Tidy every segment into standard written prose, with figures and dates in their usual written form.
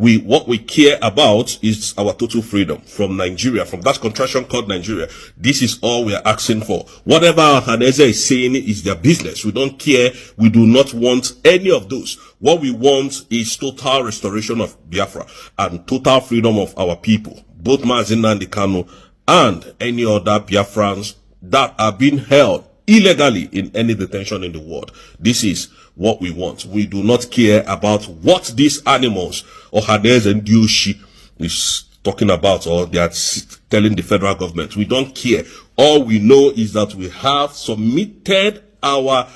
What we care about is our total freedom from Nigeria, from that contraction called Nigeria. This is all we are asking for. Whatever Ohanaeze is saying is their business. We don't care. We do not want any of those. What we want is total restoration of Biafra and total freedom of our people, both Mazi Nnamdi Kanu and any other Biafrans that are being held illegally in any detention in the world. This is what we want. We do not care about what these animals, Ohanaeze and Dioshi, is talking about, or they are telling the federal government. We don't care. All we know is that we have submitted our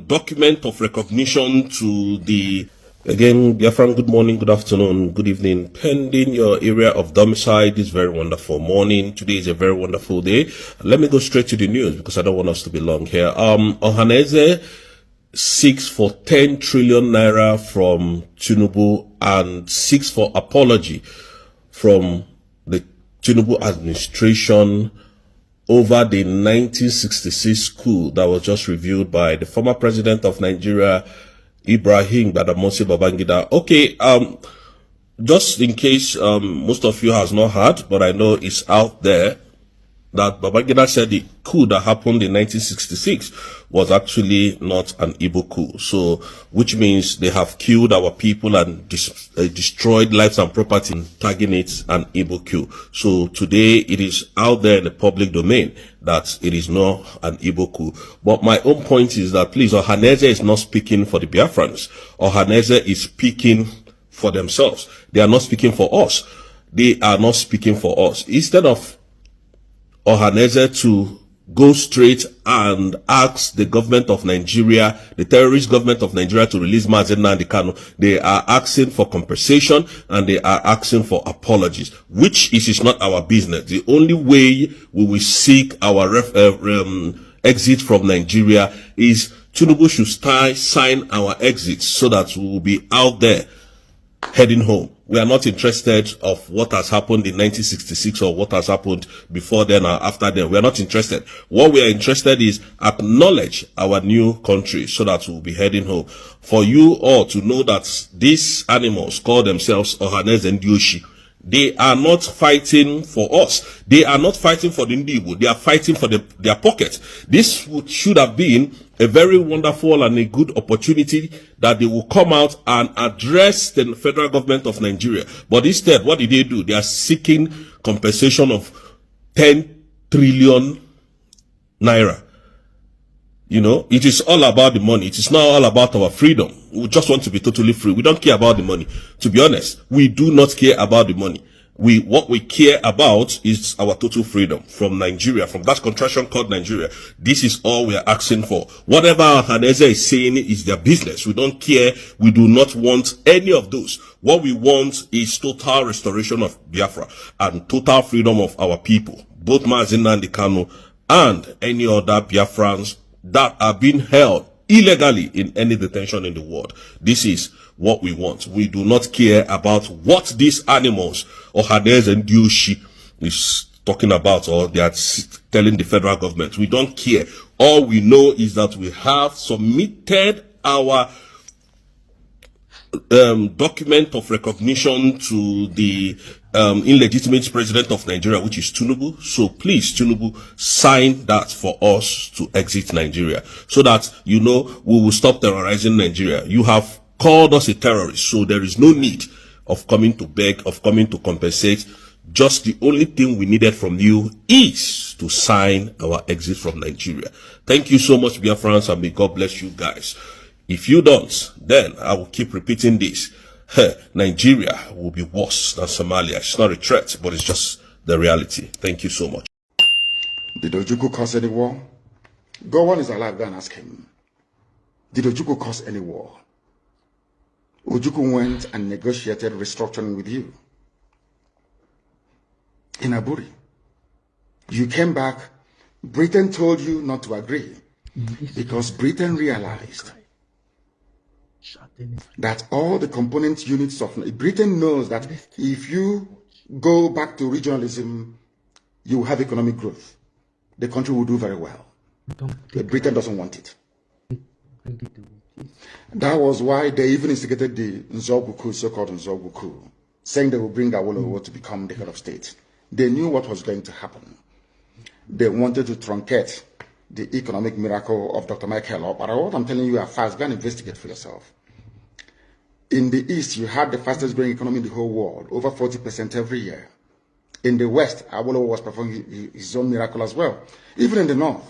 document of recognition to the, again, Biafran, good morning, good afternoon, good evening, pending your area of domicile this very wonderful morning. Today is a very wonderful day. Let me go straight to the news because I don't want us to be long here. Ohanaeze seeks for 10 trillion naira from Tinubu and seeks for apology from the Tinubu administration over the 1966 coup that was just reviewed by the former president of Nigeria, Ibrahim Badamasi Babangida. Okay, just in case most of you has not heard, but I know it's out there, that Babangida said the coup that happened in 1966 was actually not an Igbo coup. So, which means they have killed our people and destroyed lives and property, tagging it an Igbo coup. So today it is out there in the public domain that it is not an Igbo coup. But my own point is that, please, Ohanaeze is not speaking for the Biafrans. Ohanaeze is speaking for themselves. They are not speaking for us. They are not speaking for us. Instead of Ohanaeze to go straight and ask the government of Nigeria, the terrorist government of Nigeria, to release Mazi Nnamdi Kanu, they are asking for compensation and they are asking for apologies, which is not our business. The only way we will seek our exit from Nigeria is Tinubu should sign our exit so that we will be out there heading home. We are not interested of what has happened in 1966 or what has happened before then or after then. We are not interested. What we are interested is acknowledge our new country so that we will be heading home. For you all to know that these animals call themselves Ohanaeze and Dioshi, they are not fighting for us. They are not fighting for the Igbo. They are fighting for their pocket. This should have been a very wonderful and a good opportunity that they will come out and address the federal government of Nigeria. But instead, what did they do? They are seeking compensation of 10 trillion naira. You know, it is all about the money. It is not all about our freedom. We just want to be totally free. We don't care about the money. To be honest, we do not care about the money. What we care about is our total freedom from Nigeria, from that contraction called Nigeria. This is all we are asking for. Whatever Ohanaeze is saying is their business. We don't care. We do not want any of those. What we want is total restoration of Biafra and total freedom of our people, both Mazi Nnamdi Kanu and any other Biafrans that are being held illegally in any detention in the world. This is what we want. We do not care about what these animals, Ohanaeze and Dioshi, is talking about, or they are telling the federal government. We don't care. All we know is that we have submitted our document of recognition to the illegitimate president of Nigeria, which is Tinubu. So please, Tinubu, sign that for us to exit Nigeria so that, you know, we will stop terrorizing Nigeria. You have called us a terrorist, so there is no need of coming to beg, of coming to compensate. Just the only thing we needed from you is to sign our exit from Nigeria. Thank you so much, Biafrans, and may God bless you guys. If you don't, then I will keep repeating this. Nigeria will be worse than Somalia. It's not a threat, but it's just the reality. Thank you so much. Did Ojukwu cause any war? Gowon is alive, go and ask him. Did Ojukwu cause any war? Ojukwu went and negotiated restructuring with you. In Aburi. You came back, Britain told you not to agree because Britain realized that all the component units of Britain knows that if you go back to regionalism, you will have economic growth. The country will do very well. But Britain doesn't want it. That was why they even instigated the Nzogwu coup, so-called Nzogwu coup, saying they will bring Awolowo to become the head of state. They knew what was going to happen. They wanted to truncate the economic miracle of Dr. Michael. But what I'm telling you are fast. Go and investigate for yourself. In the East, you had the fastest growing economy in the whole world, over 40% every year. In the West, Abiola was performing his own miracle as well. Even in the North,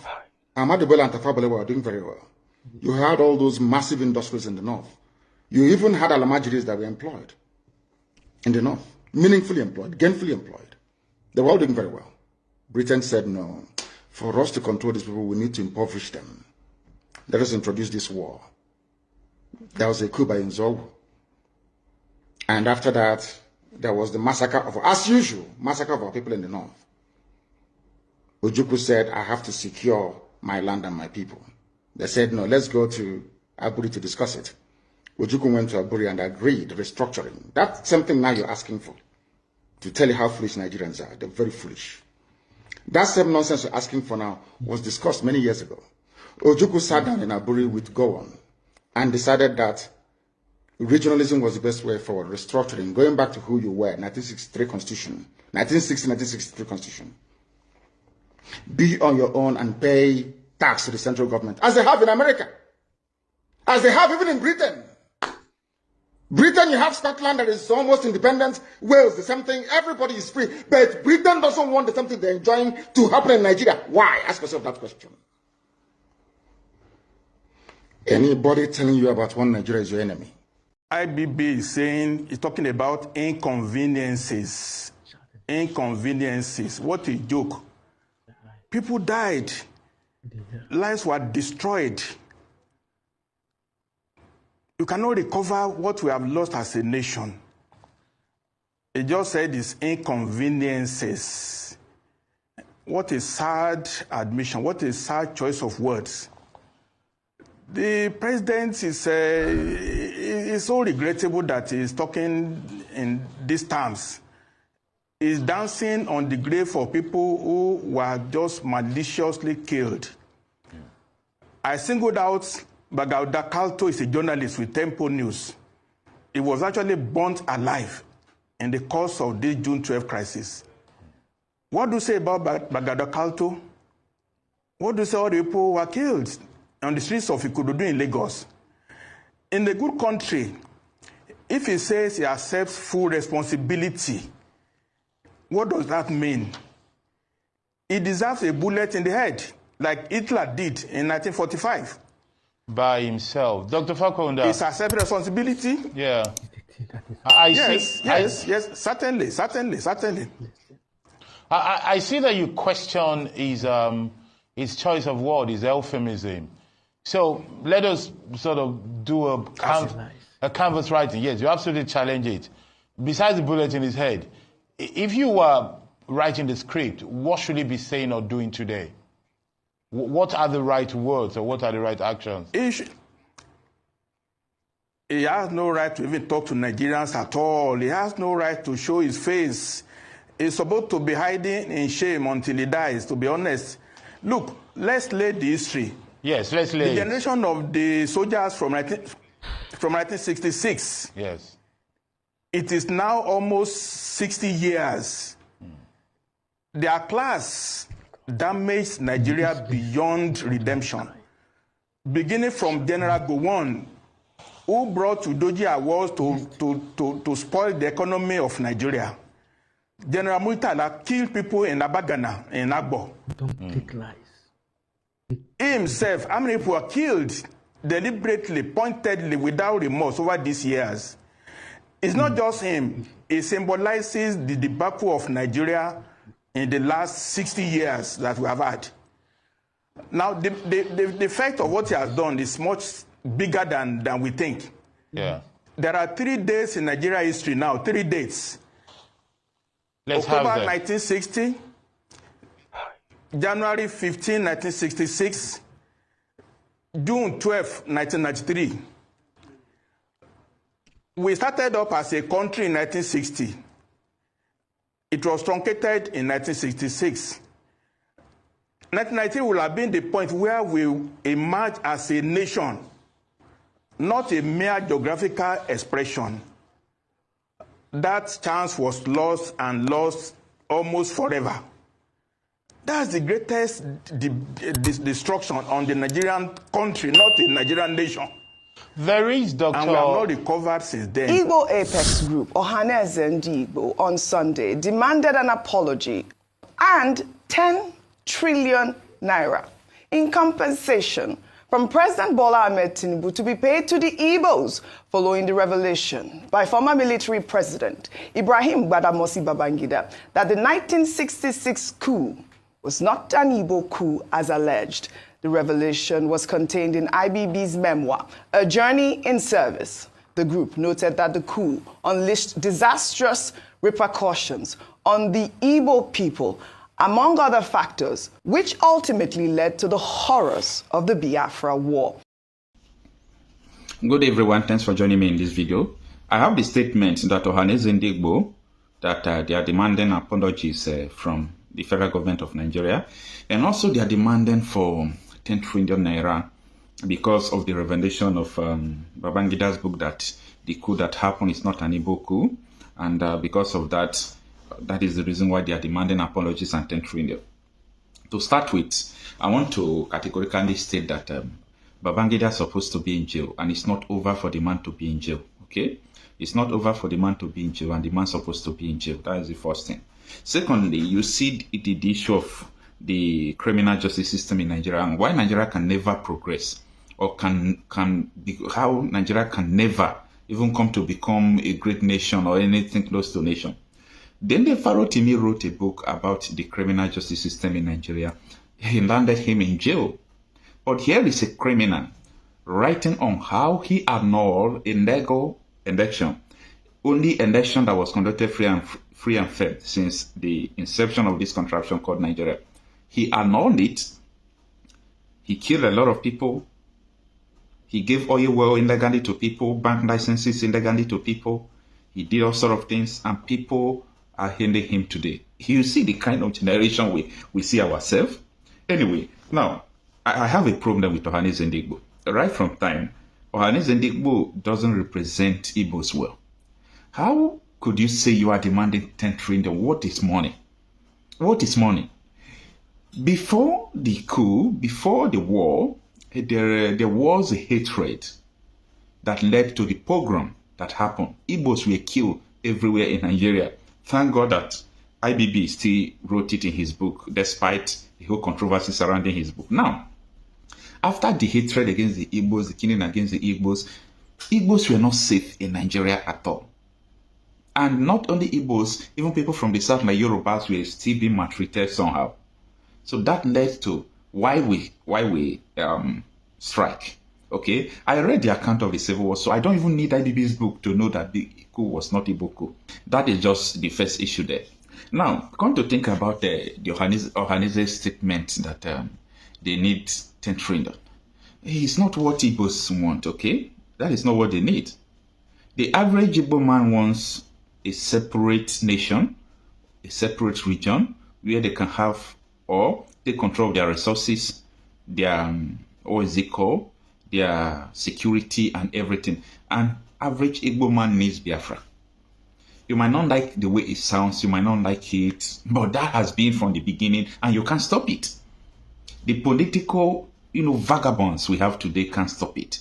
Ahmadu and Tafawa Balewa were doing very well. You had all those massive industries in the North. You even had Alamajiris that were employed in the North, meaningfully employed, gainfully employed. They were all doing very well. Britain said, no, for us to control these people, we need to impoverish them. Let us introduce this war. There was a coup by Nzogwu. And after that, there was the massacre of, as usual, massacre of our people in the North. Ojukwu said, I have to secure my land and my people. They said, no, let's go to Aburi to discuss it. Ojukwu went to Aburi and agreed, restructuring. That's something now you're asking for, to tell you how foolish Nigerians are. They're very foolish. That same nonsense you're asking for now was discussed many years ago. Ojukwu sat down in Aburi with Gowon and decided that regionalism was the best way forward, restructuring, going back to who you were, 1963 Constitution, 1960-1963 Constitution. Be on your own and pay tax to the central government, as they have in America, as they have even in Britain. Britain, you have Scotland that is almost independent, Wales, the same thing, everybody is free, but Britain doesn't want the same thing they're enjoying to happen in Nigeria. Why? Ask yourself that question. Anybody telling you about one Nigeria is your enemy. IBB is saying, he's talking about inconveniences. Inconveniences. What a joke. People died. Lives were destroyed. You cannot recover what we have lost as a nation. He just said it's inconveniences. What a sad admission. What a sad choice of words. The president is so regrettable that he's talking in these terms. He's dancing on the grave of people who were just maliciously killed. Yeah. I singled out Bagauda Kalto is a journalist with Tempo News. He was actually burnt alive in the course of this June 12 crisis. What do you say about Bagauda Kalto? What do you say all the people who were killed on the streets of Ikododu in Lagos? In the good country, if he says he accepts full responsibility, what does that mean? He deserves a bullet in the head, like Hitler did in 1945. By himself. Dr. Falconda. It's accepting responsibility? Yeah. Yes, certainly. I see that you question his choice of word, his euphemism. So let us sort of do a canvas writing. Yes, you absolutely challenge it. Besides the bullet in his head, if you were writing the script, what should he be saying or doing today? What are the right words or what are the right actions? He has no right to even talk to Nigerians at all. He has no right to show his face. He's supposed to be hiding in shame until he dies, to be honest. Look, let's lay the history. Yes, let's lay the generation of the soldiers from 1966. Yes. It is now almost 60 years. Their class damaged Nigeria beyond redemption. Beginning from General Gowon, who brought Udoji Awards to spoil the economy of Nigeria. General Murtala killed people in Abagana, in Agbo. Don't take lies. He himself, how many people were killed deliberately, pointedly, without remorse over these years? It's not just him. It symbolizes the debacle of Nigeria in the last 60 years that we have had. Now, the effect of what he has done is much bigger than we think. Yeah. There are 3 days in Nigeria history now, 3 dates. Let's October have that. 1960, January 15, 1966, June 12, 1993. We started up as a country in 1960. It was truncated in 1966. 1993 will have been the point where we emerge as a nation not a mere geographical expression. That chance was lost and lost almost forever. That's the greatest destruction on the Nigerian country, not the Nigerian nation. There is, Dr. And we have not recovered since then. Igbo Apex Group, Ohanaeze and Igbo, on Sunday demanded an apology and 10 trillion naira in compensation from President Bola Ahmed Tinubu to be paid to the Igbos following the revelation by former military president Ibrahim Badamasi Babangida that the 1966 coup was not an Igbo coup as alleged. The revelation was contained in IBB's memoir, A Journey in Service. The group noted that the coup unleashed disastrous repercussions on the Igbo people, among other factors, which ultimately led to the horrors of the Biafra War. Good day, everyone. Thanks for joining me in this video. I have the statement that Ohanaeze and Igbo, that they are demanding apologies from the federal government of Nigeria, and also they are demanding for 10 trillion naira because of the revelation of Babangida's book that the coup that happened is not an Igbo coup, and because of that, that is the reason why they are demanding apologies and 10 trillion. To start with, I want to categorically state that Babangida is supposed to be in jail, and it's not over for the man to be in jail, okay? It's not over for the man to be in jail, and the man is supposed to be in jail. That is the first thing. Secondly, you see the issue of the criminal justice system in Nigeria and why Nigeria can never progress, or how Nigeria can never even come to become a great nation or anything close to nation. Then the Pharaoh Timi wrote a book about the criminal justice system in Nigeria. He landed him in jail. But here is a criminal writing on how he annulled a legal election, only election that was conducted free and fair since the inception of this contraption called Nigeria. He annulled it. He killed a lot of people. He gave oil well illegally to people, bank licenses illegally to people. He did all sorts of things, and people are hailing him today. You see the kind of generation we see ourselves. Anyway, now, I have a problem with Ohanaeze and Igbo. Right from time, Ohanaeze and Igbo doesn't represent Igbos well. How could you say you are demanding 10 trillion? What is money? What is money? Before the coup, before the war, there was a hatred that led to the pogrom that happened. Igbos were killed everywhere in Nigeria. Thank God that IBB still wrote it in his book, despite the whole controversy surrounding his book. Now, after the hatred against the Igbos, the killing against the Igbos, Igbos were not safe in Nigeria at all. And not only Igbos, even people from the south, like Yorubas, were still being maltreated somehow. So that led to why we strike. Okay, I read the account of the Civil War, so I don't even need IBB's book to know that the coup was not Igbo coup. That is just the first issue there. Now, come to think about the Ohanaeze statement that they need 10 trillion. It's not what Igbos want, okay? That is not what they need. The average Igbo man wants a separate nation, a separate region, where they can have or take control of their resources, their, what is it called? Their security and everything. And average Igbo man needs Biafra. You might not like the way it sounds, you might not like it, but that has been from the beginning, and you can't stop it. The political, vagabonds we have today can't stop it.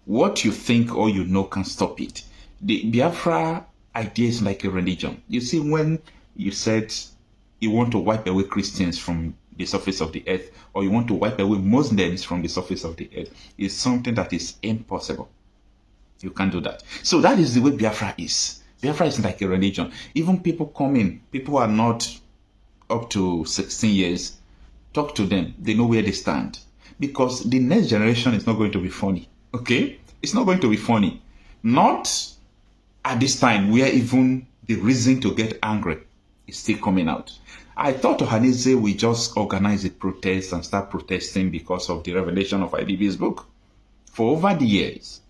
What you think or you know can't stop it. The Biafra idea is like a religion. You see, when you said you want to wipe away Christians from the surface of the earth, or you want to wipe away Muslims from the surface of the earth, is something that is impossible. You can't do that. So that is the way Biafra is. Biafra is like a religion. Even people come in, people are not up to 16 years, talk to them, they know where they stand. Because the next generation is not going to be funny, okay? It's not going to be funny. Not at this time where even the reason to get angry is still coming out. I thought Ohanaeze will just organize a protest and start protesting because of the revelation of IBB's book. For over the years,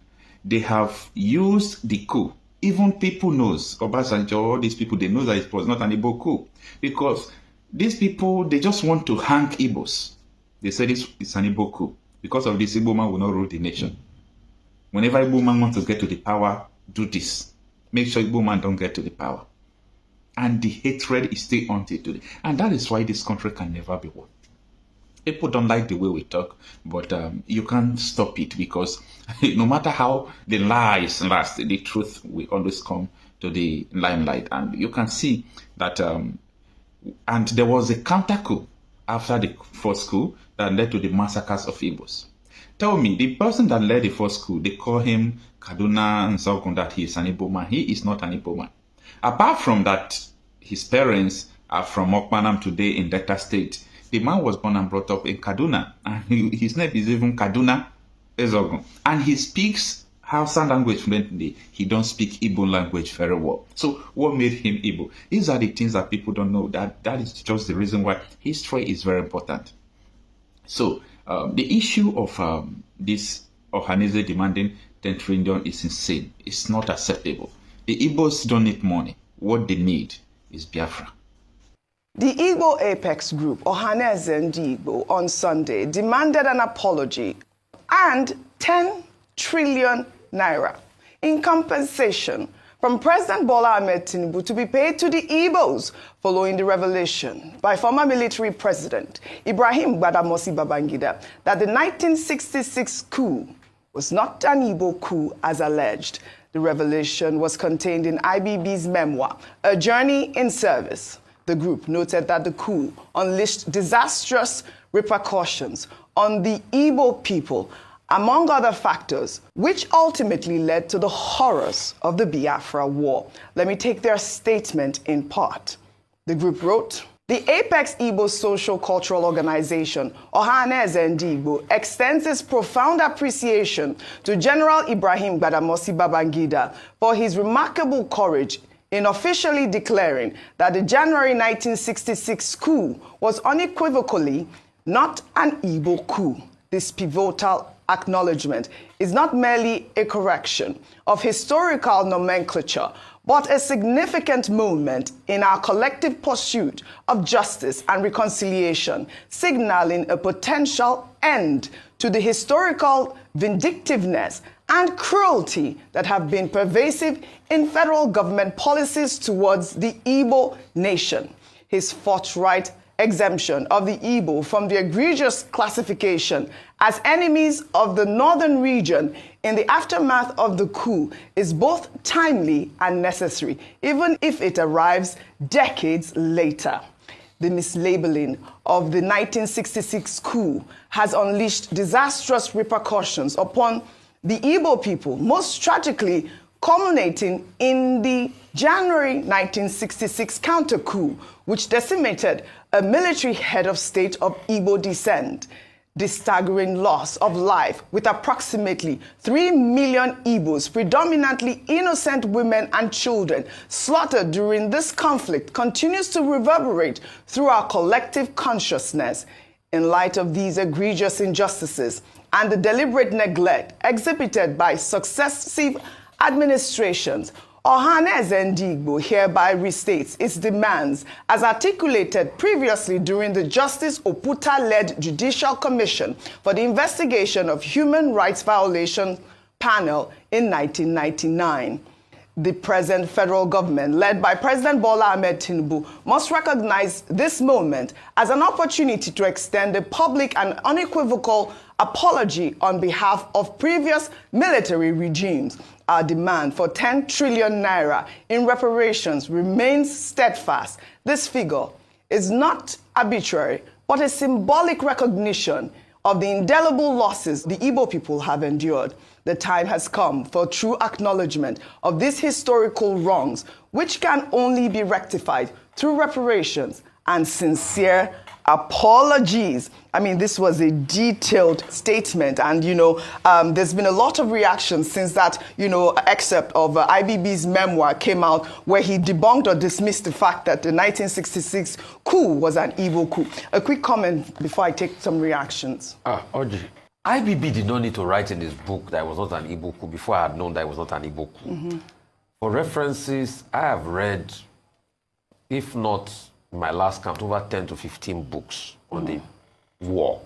they have used the coup. Even people knows, Obasanjo, all these people, they know that it was not an Igbo coup. Because these people, they just want to hang Igbos. They said it's an Igbo coup. Because of this, Igbo man will not rule the nation. whenever Igbo man wants to get to the power, do this. Make sure Igbo man don't get to the power. And the hatred is still on till today. And that is why this country can never be won. People don't like the way we talk, but you can't stop it, because no matter how the lies last, the truth will always come to the limelight. And you can see that, and there was a counter coup after the first coup that led to the massacres of Igbos. Tell me, the person that led the first coup, they call him Kaduna and Zogun, that he is an Igbo man. He is not an Igbo man. Apart from that, his parents are from Okpanam today in Delta State. The man was born and brought up in Kaduna, and his name is even Kaduna Ezogun. And he speaks Hausa language fluently. He don't speak Igbo language very well. So what made him Igbo? These are the things that people don't know. That is just the reason why history is very important. So the issue of this Ohanaeze demanding 10 trillion is insane. It's not acceptable. The Igbos don't need money. What they need is Biafra. The Igbo Apex Group, Ohanaeze and Igbo, on Sunday demanded an apology and 10 trillion naira in compensation from President Bola Ahmed Tinubu to be paid to the Igbos following the revelation by former military president Ibrahim Badamasi Babangida that the 1966 coup was not an Igbo coup as alleged. The revelation was contained in IBB's memoir, A Journey in Service. The group noted that the coup unleashed disastrous repercussions on the Igbo people, among other factors, which ultimately led to the horrors of the Biafra War. Let me take their statement in part. The group wrote, "The Apex Igbo Social Cultural Organization, Ohanaeze and Igbo, extends its profound appreciation to General Ibrahim Badamasi Babangida for his remarkable courage in officially declaring that the January 1966 coup was unequivocally not an Igbo coup. This pivotal acknowledgement is not merely a correction of historical nomenclature, but a significant moment in our collective pursuit of justice and reconciliation, signaling a potential end to the historical vindictiveness and cruelty that have been pervasive in federal government policies towards the Igbo nation. His forthright exemption of the Igbo from the egregious classification as enemies of the northern region in the aftermath of the coup is both timely and necessary, even if it arrives decades later. The mislabeling of the 1966 coup has unleashed disastrous repercussions upon the Igbo people, most tragically culminating in the January 1966 counter-coup, which decimated a military head of state of Igbo descent. The staggering loss of life, with approximately 3 million Igbos, predominantly innocent women and children, slaughtered during this conflict, continues to reverberate through our collective consciousness. In light of these egregious injustices and the deliberate neglect exhibited by successive administrations, Ohanaeze and Igbo hereby restates its demands as articulated previously during the Justice Oputa-led Judicial Commission for the Investigation of Human Rights Violation panel in 1999. The present federal government, led by President Bola Ahmed Tinubu, must recognize this moment as an opportunity to extend a public and unequivocal apology on behalf of previous military regimes. Our demand for 10 trillion naira in reparations remains steadfast. This figure is not arbitrary, but a symbolic recognition of the indelible losses the Igbo people have endured. The time has come for true acknowledgement of these historical wrongs, which can only be rectified through reparations and sincere apologies. I mean, this was a detailed statement, and there's been a lot of reactions since that excerpt of IBB's memoir came out, where he debunked or dismissed the fact that the 1966 coup was an Igbo coup. A quick comment before I take some reactions. Oji, IBB did not need to write in his book that it was not an Igbo coup before I had known that it was not an Igbo coup. Mm-hmm. For references, I have read, if not my last count, over 10 to 15 books on the war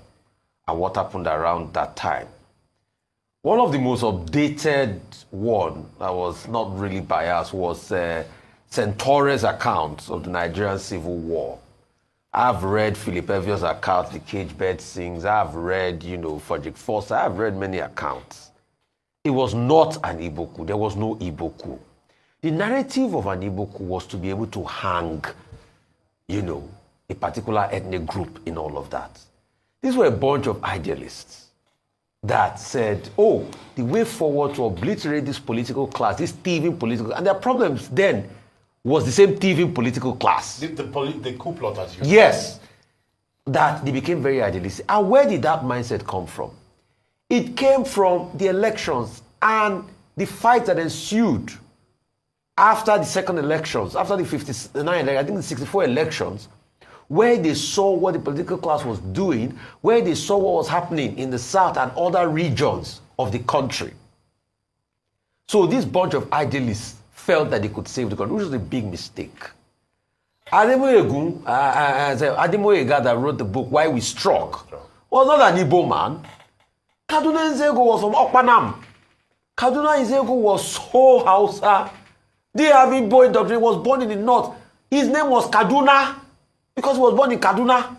and what happened around that time. One of the most updated one that was not really biased was Centaure's account of the Nigerian Civil War. I've read Philip Evio's account, The Cage Bird Sings. I've read, Frederick Foster. I've read many accounts. It was not an Igbo coup. There was no Igbo coup. The narrative of an Igbo coup was to be able to hang, a particular ethnic group in all of that. These were a bunch of idealists that said, oh, the way forward to obliterate this political class, this thieving political, and their problems then was the same thieving political class. The coup plotters. Yes. That they became very idealistic. And where did that mindset come from? It came from the elections and the fight that ensued after the second elections, after the 59, I think the 64 elections, where they saw what the political class was doing, where they saw what was happening in the south and other regions of the country. So this bunch of idealists felt that they could save the country, which was a big mistake. Ademoye that wrote the book, Why We Struck, was not an Igbo man. Kaduna Nzego was from Okpanam. Kaduna Nzego was so Hausa. They have Igbo indoctrination, was born in the north. His name was Kaduna, because he was born in Kaduna.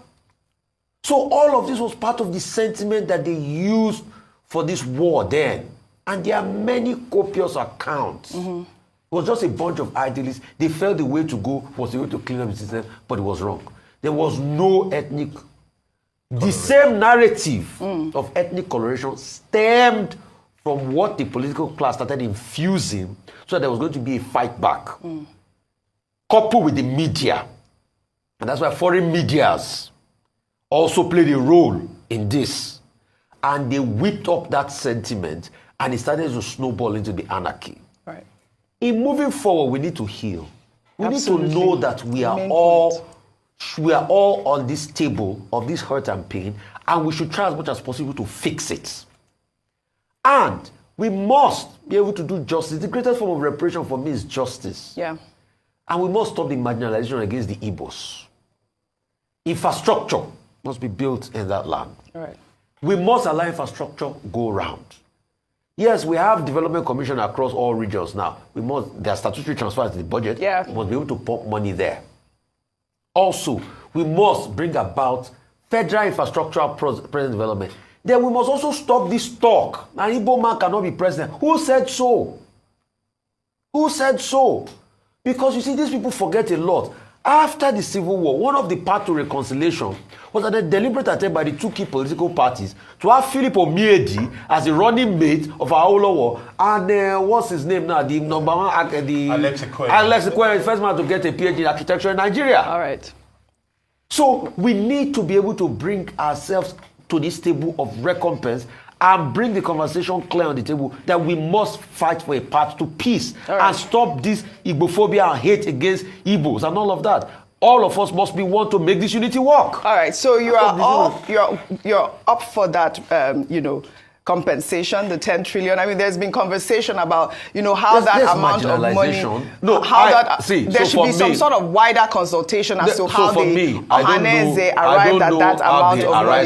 So all of this was part of the sentiment that they used for this war then. And there are many copious accounts. Mm-hmm. It was just a bunch of idealists. They felt the way to go was the way to clean up the system, but it was wrong. There was no ethnic. The same narrative of ethnic coloration stemmed from what the political class started infusing, so that there was going to be a fight back. Coupled with the media. And that's why foreign medias also played a role in this. And they whipped up that sentiment, and it started to snowball into the anarchy. Right. In moving forward, we need to heal. We need to know that we are all on this table of this hurt and pain, and we should try as much as possible to fix it. And we must be able to do justice. The greatest form of reparation for me is justice. Yeah. And we must stop the marginalization against the Igbos. Infrastructure must be built in that land. All right. We must allow infrastructure go round. Yes, we have development commission across all regions now. There are statutory transfers to the budget. Yeah. We must be able to pump money there. Also, we must bring about federal infrastructural present development. Then we must also stop this talk. An Igbo man cannot be president. Who said so? Who said so? Because you see, these people forget a lot. After the Civil War, one of the paths to reconciliation was a deliberate attempt by the two key political parties to have Philip Omiedi as the running mate of Awolowo, and what's his name now? The number one, Alex Ekwere, the first man to get a PhD in architecture in Nigeria. All right. So we need to be able to bring ourselves to this table of recompense and bring the conversation clear on the table that we must fight for a path to peace and stop this Igbophobia and hate against Igbos and all of that. All of us must be one to make this unity work. All right, so you're up for that, compensation, the 10 trillion. I mean, there's been conversation about, how that amount of money, there should be some sort of wider consultation as to how Ohanaeze arrived at that amount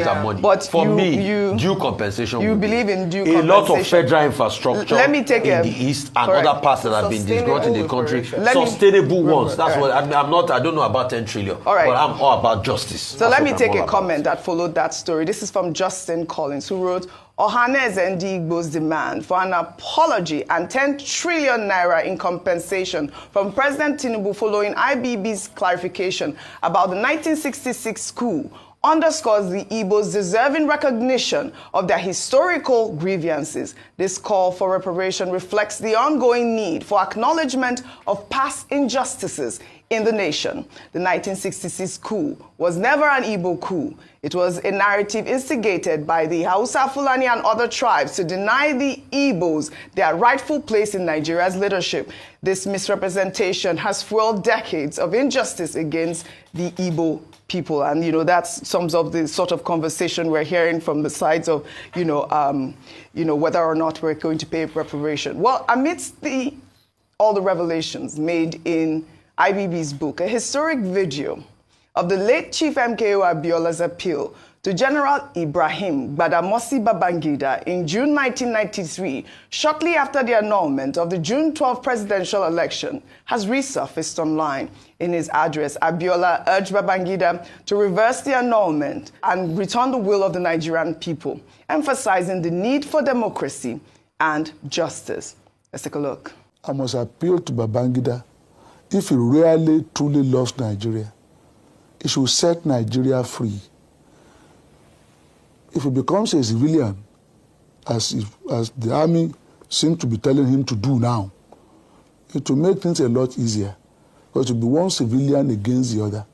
of money. But for me, due compensation. You believe in due compensation. A lot of federal infrastructure in the east and other parts that have been disgruntled in the country, sustainable ones. That's what I don't know about 10 trillion, but I'm all about justice. So let me take a comment that followed that story. This is from Justin Collins, who wrote, Ohanaeze and Igbo's demand for an apology and 10 trillion naira in compensation from President Tinubu following IBB's clarification about the 1966 coup underscores the Igbos' deserving recognition of their historical grievances. This call for reparation reflects the ongoing need for acknowledgement of past injustices in the nation. The 1966 coup was never an Igbo coup. It was a narrative instigated by the Hausa, Fulani, and other tribes to deny the Igbos their rightful place in Nigeria's leadership. This misrepresentation has fueled decades of injustice against the Igbo people. And, that sums up the sort of conversation we're hearing from the sides of, whether or not we're going to pay reparation. Well, amidst all the revelations made in IBB's book, a historic video of the late Chief MKO Abiola's appeal to General Ibrahim Badamasi Babangida in June 1993, shortly after the annulment of the June 12 presidential election, has resurfaced online. In his address, Abiola urged Babangida to reverse the annulment and return the will of the Nigerian people, emphasizing the need for democracy and justice. Let's take a look. I must appeal to Babangida. If he really truly loves Nigeria, he should set Nigeria free. If he becomes a civilian, as the army seems to be telling him to do now, it will make things a lot easier. Because it will be one civilian against the other.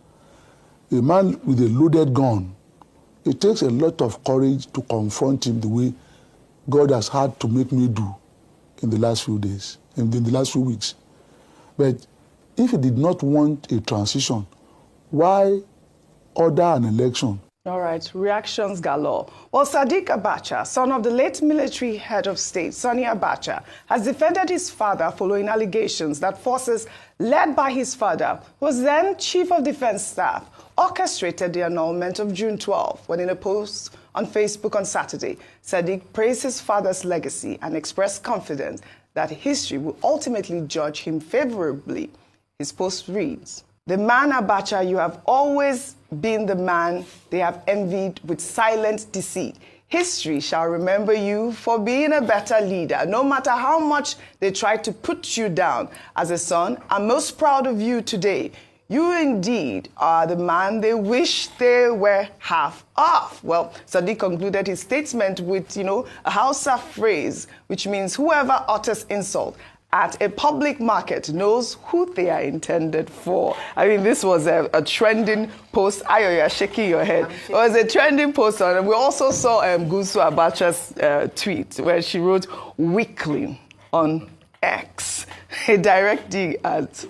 A man with a loaded gun, it takes a lot of courage to confront him the way God has had to make me do in the last few days, in the last few weeks. But if he did not want a transition, why order an election? All right, reactions galore. Well, Sadiq Abacha, son of the late military head of state, Sani Abacha, has defended his father following allegations that forces led by his father, who was then Chief of Defense Staff, orchestrated the annulment of June 12, when in a post on Facebook on Saturday, Sadiq praised his father's legacy and expressed confidence that history will ultimately judge him favorably. His post reads, "The man Abacha, you have always been the man they have envied with silent deceit. History shall remember you for being a better leader, no matter how much they try to put you down. As a son, I'm most proud of you today. You indeed are the man they wish they were half of." Well, Sadiq concluded his statement with, a Hausa phrase, which means whoever utters insult at a public market knows who they are intended for. I mean, this was a trending post. Ayo, you're shaking your head. It was a trending post on it. We also saw Ngozi Abacha's tweet where she wrote "weakling" on X, a direct dig at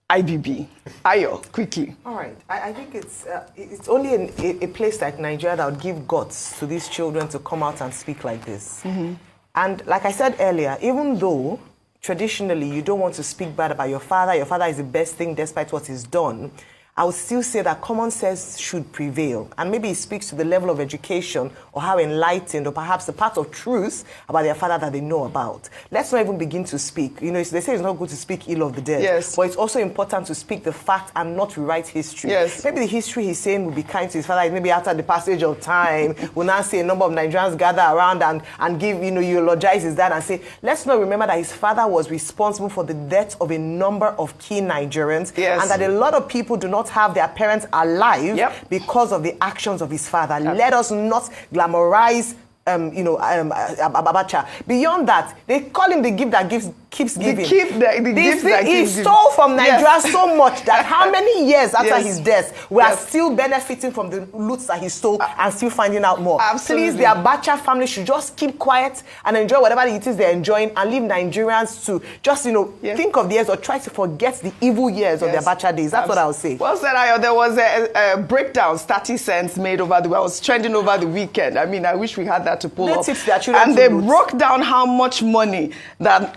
IBB. Ayo, quickly. All right. I think it's only in a place like Nigeria that would give guts to these children to come out and speak like this. Mm-hmm. And like I said earlier, even though traditionally you don't want to speak bad about your father is the best thing despite what he's done, I would still say that common sense should prevail. And maybe it speaks to the level of education or how enlightened or perhaps the part of truth about their father that they know about. Let's not even begin to speak. They say it's not good to speak ill of the dead. Yes. But it's also important to speak the fact and not rewrite history. Yes. Maybe the history he's saying will be kind to his father. Maybe after the passage of time, we'll now see a number of Nigerians gather around and give, eulogize his dad and say, let's not remember that his father was responsible for the death of a number of key Nigerians. Yes. And that a lot of people do not have their parents alive because of the actions of his father. Let us not glamorize Abacha. Beyond that, they call him the gift that keeps giving. He stole from Nigeria so much that how many years after his death we are still benefiting from the loots that he stole and still finding out more. Absolutely. Please, the Abacha family should just keep quiet and enjoy whatever it is they're enjoying and leave Nigerians to just, think of the years or try to forget the evil years of the Abacha days. That's what I would say. Well said, Ayo. There was a breakdown, 30 cents made over I was trending over the weekend. I mean, I wish we had that to pull up. And they broke down how much money that,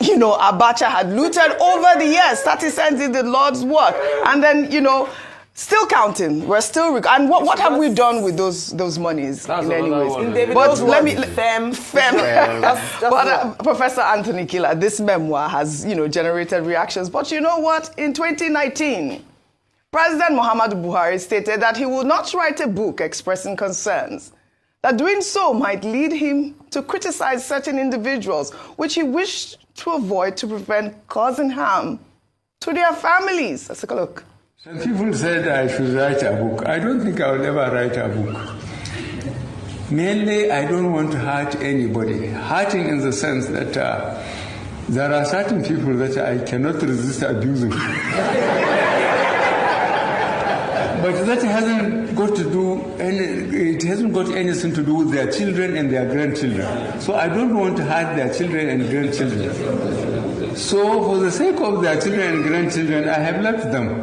Abacha had looted over the years. 30 cents did the Lord's work. And then, still counting. We're still... And what have we done with those monies in any ways? But let me... But Professor Anthony Killer, this memoir has, generated reactions. But you know what? In 2019, President Muhammadu Buhari stated that he would not write a book expressing concerns that doing so might lead him to criticize certain individuals, which he wished to avoid to prevent causing harm to their families. Let's take a look. Some people said I should write a book. I don't think I will ever write a book. Mainly, I don't want to hurt anybody. Hurting in the sense that there are certain people that I cannot resist abusing. But that hasn't got anything to do with their children and their grandchildren. So I don't want to hurt their children and grandchildren. So for the sake of their children and grandchildren, I have left them.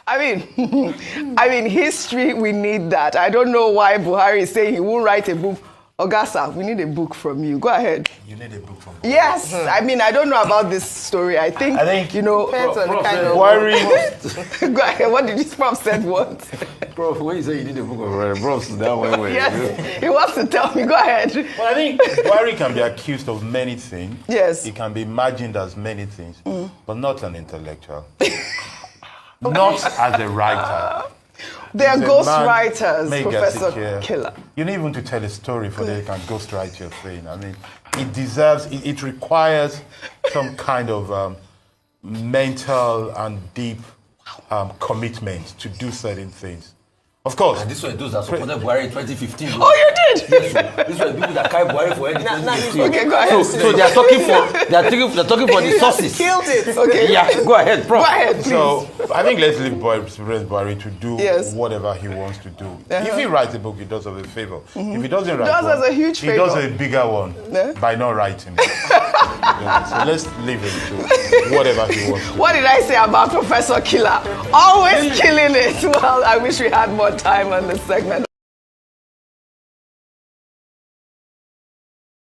I mean, history, we need that. I don't know why Buhari is saying he won't write a book Ogasa, we need a book from you. Go ahead. You need a book from me. Yes. I mean, I don't know about this story. I think you know. Depends on the kind of Go ahead. What did this prof said what? Bro, when you say you need a book of bros, that way. Yes. He wants to tell me. Go ahead. Well, I think Buhari can be accused of many things. Yes. He can be imagined as many things, but not an intellectual. Not as a writer. They are He's a ghost man, writers, mega Professor secure. Killer. You need even to tell a story for they can ghostwrite your thing. I mean, it deserves, it requires some kind of mental and deep commitment to do certain things. Of course. And this were those that supported Buhari in 2015. Oh, you did? Yes, so these were people that carried Buhari for any 2015. Okay, go ahead. So they are talking for the sources. Killed it. Okay. Yeah, go ahead, Prof. Go ahead, please. So I think let's leave President Buhari to do whatever he wants to do. If he writes a book, he does us a favor. If he doesn't write one, a huge he does a bigger one by not writing it. So let's leave him to whatever he wants to do. What did I say about Professor Killer? Always killing it. Well, I wish we had more time on this segment.